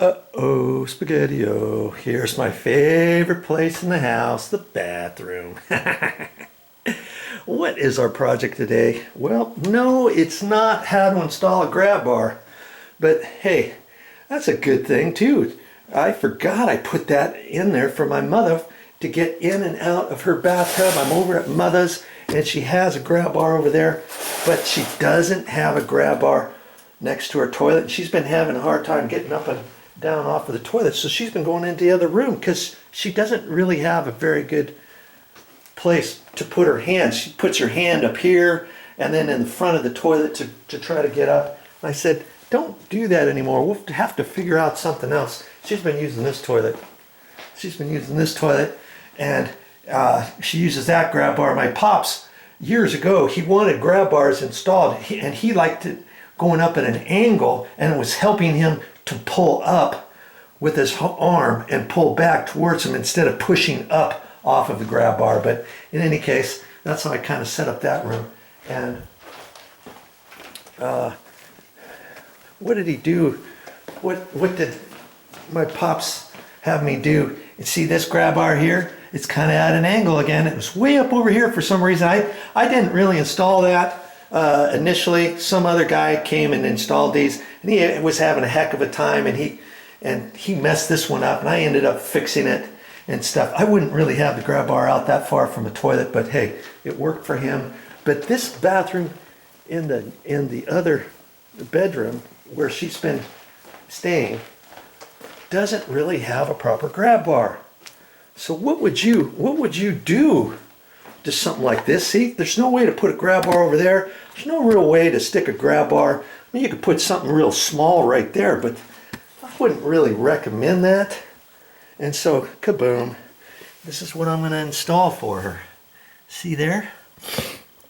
Uh-oh, Spaghetti-O. Here's my favorite place in the house, the bathroom. What is our project today? Well, no, it's not how to install a grab bar. But hey, that's a good thing too. I forgot I put that in there for my mother to get in and out of her bathtub. I'm over at Motha's and she has a grab bar over there, but she doesn't have a grab bar next to her toilet. She's been having a hard time getting up and down off of the toilet, so she's been going into the other room because she doesn't really have a very good place to put her hand. She puts her hand up here and then in the front of the toilet to try to get up. And I said, don't do that anymore. We'll have to figure out something else. She's been using this toilet. She's been using this toilet, and she uses that grab bar. My pops, years ago, he wanted grab bars installed, and he liked it going up at an angle, and it was helping him to pull up with his arm and pull back towards him instead of pushing up off of the grab bar. But in any case, that's how I kind of set up that room. And what did he do? What did my pops have me do? And see this grab bar here? It's kind of at an angle again. It was way up over here for some reason. I didn't really install that initially. Some other guy came and installed these, and he was having a heck of a time, and he messed this one up, and I ended up fixing it and stuff. I wouldn't really have the grab bar out that far from a toilet, but hey, it worked for him. But this bathroom in the other bedroom where she's been staying doesn't really have a proper grab bar. So what would you do to something like this? See, there's no way to put a grab bar over there. There's no real way to stick a grab bar. I mean, you could put something real small right there, but I wouldn't really recommend that. And so, kaboom, this is what I'm going to install for her. See there?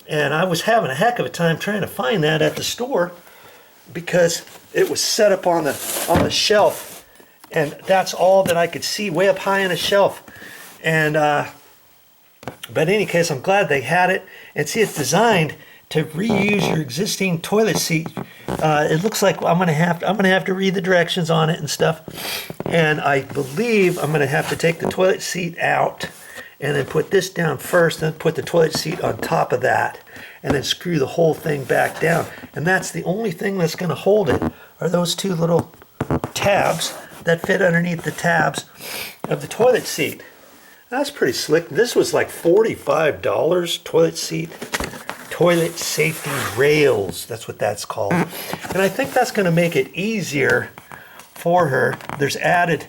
And I was having a heck of a time trying to find that at the store because it was set up on the shelf, and that's all that I could see, way up high on a shelf. And but in any case, I'm glad they had it. And see, it's designed to reuse your existing toilet seat. It looks like I'm gonna have to read the directions on it and stuff. And I believe I'm gonna have to take the toilet seat out and then put this down first, then put the toilet seat on top of that, and then screw the whole thing back down. And that's the only thing that's gonna hold it, are those two little tabs that fit underneath the tabs of the toilet seat. That's pretty slick. This was like $45, toilet safety rails. That's what that's called. And I think that's going to make it easier for her. There's added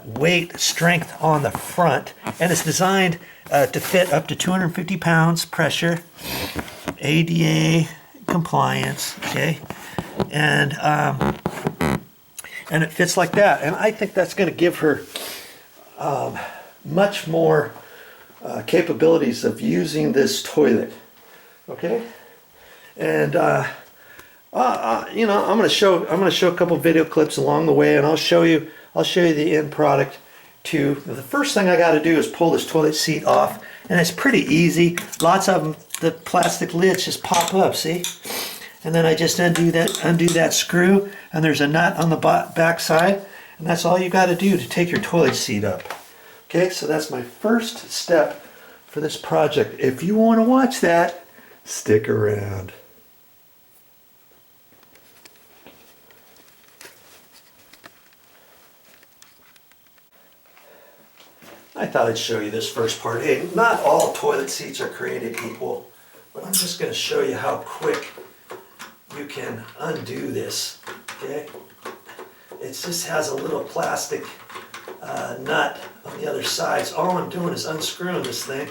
weight, strength on the front, and it's designed to fit up to 250 pounds pressure, ADA compliance, okay? And it fits like that. And I think that's going to give her much more capabilities of using this toilet. Okay, and you know, I'm going to show a couple video clips along the way, and I'll show you the end product too. The first thing I got to do is pull this toilet seat off, and it's pretty easy. Lots of them, the plastic lids just pop up. See. And then I just undo that screw, and there's a nut on the back side, and that's all you got to do to take your toilet seat up. Okay, so that's my first step for this project. If you want to watch that, stick around. I thought I'd show you this first part. Hey, not all toilet seats are created equal, but I'm just going to show you how quick you can undo this. Okay, it just has a little plastic nut on the other side. So all I'm doing is unscrewing this thing,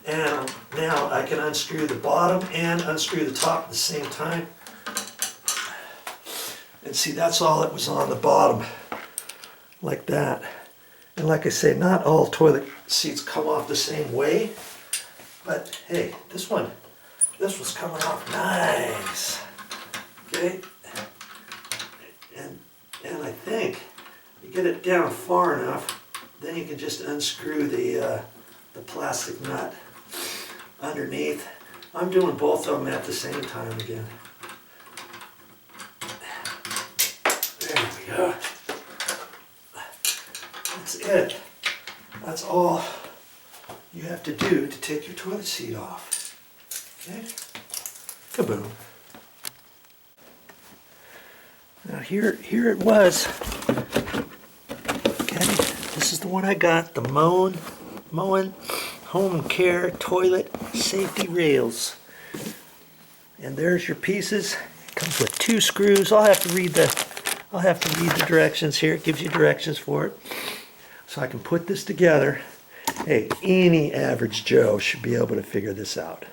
and now I can unscrew the bottom and unscrew the top at the same time. And see, that's all that was on the bottom, like that. And like I say, not all toilet seats come off the same way, but hey, this was coming off nice. Okay, and I think you get it down far enough, then you can just unscrew the plastic nut underneath. I'm doing both of them at the same time again. There we go. it. That's all you have to do to take your toilet seat off. Okay? Kaboom. Now here it was. Okay, this is the one I got, the Mowing Home Care Toilet Safety Rails. And there's your pieces. It comes with 2 screws. I'll have to read the directions here. It gives you directions for it. So I can put this together. Hey, any average Joe should be able to figure this out.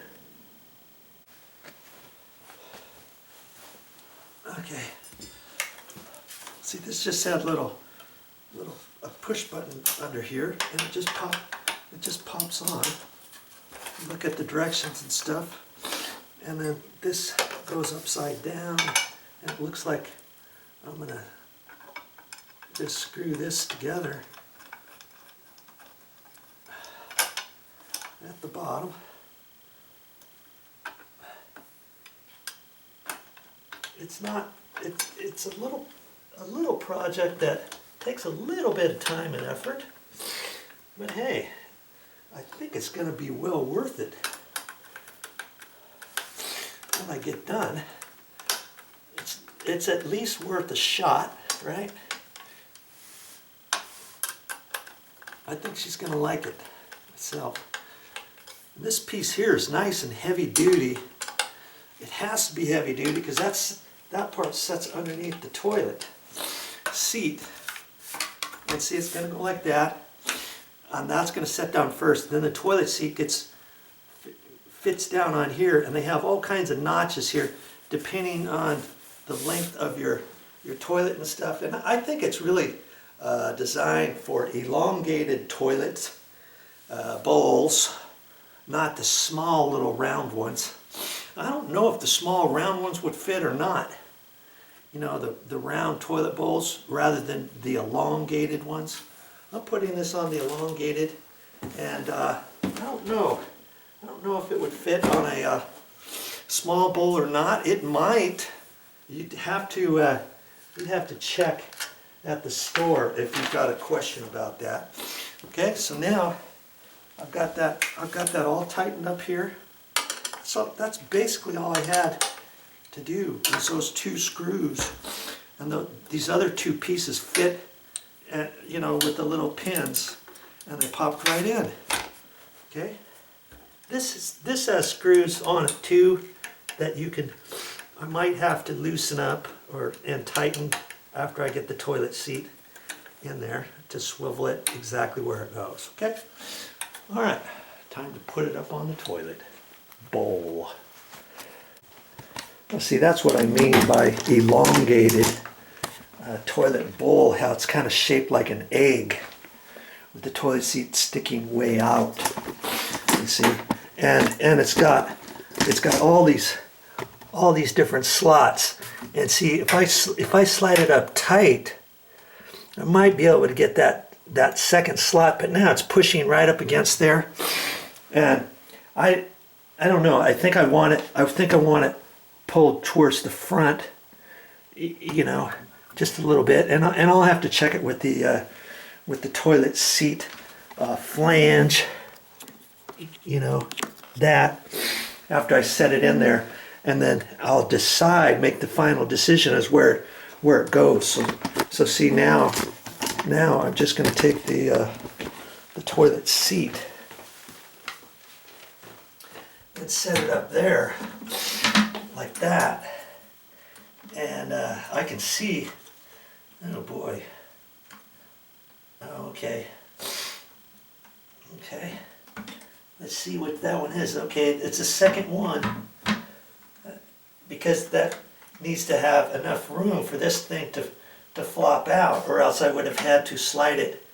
Okay. See, this just had a push button under here, and it just pops on. Look at the directions and stuff, and then this goes upside down, and it looks like I'm gonna just screw this together at the bottom. It's a little project that takes a little bit of time and effort, but hey, I think it's going to be well worth it when I get done. It's at least worth a shot, right? I think she's going to like it myself. And this piece here is nice and heavy duty. It has to be heavy duty because that part sits underneath the toilet seat. And see, it's going to go like that. And that's going to set down first. Then the toilet seat fits down on here, and they have all kinds of notches here depending on the length of your toilet and stuff. And I think it's really designed for elongated toilet bowls, not the small little round ones. I don't know if the small round ones would fit or not. You know, the round toilet bowls rather than the elongated ones. I'm putting this on the elongated, and I don't know if it would fit on a small bowl or not. It might. You'd have to check at the store if you've got a question about that. Okay, so now I've got that all tightened up here. So that's basically all I had to do was those 2 screws, and these other 2 pieces fit, you know, with the little pins, and they popped right in. Okay, this has screws on it too that I might have to loosen up and tighten after I get the toilet seat in there to swivel it exactly where it goes. Okay, all right, time to put it up on the toilet bowl. Well, see, that's what I mean by elongated toilet bowl, how it's kind of shaped like an egg with the toilet seat sticking way out. You see, and it's got all these different slots. And see, if I slide it up tight, I might be able to get that second slot, but now it's pushing right up against there, and I don't know. I think I want it pulled towards the front, you know, just a little bit, and I'll have to check it with the toilet seat flange, you know, that after I set it in there, and then I'll make the final decision as where it goes. So see, now I'm just going to take the toilet seat and set it up there like that, and I can see, oh boy, okay, let's see what that one is. Okay, it's a second one, because that needs to have enough room for this thing to flop out, or else I would have had to slide it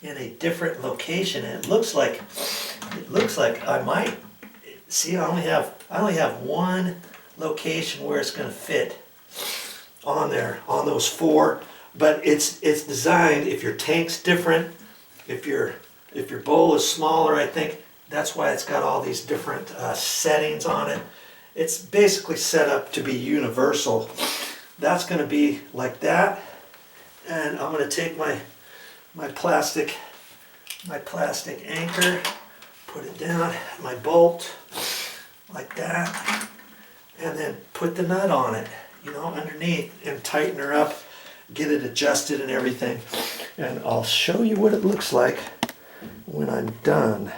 in a different location. And it looks like I might see. I only have one location where it's going to fit on there, on those 4. But it's designed. If your tank's different, if your bowl is smaller, I think that's why it's got all these different settings on it. It's basically set up to be universal. That's going to be like that, and I'm going to take my my plastic anchor, put it down, my bolt, like that, and then put the nut on it, you know, underneath, and tighten her up, get it adjusted and everything. And I'll show you what it looks like when I'm done.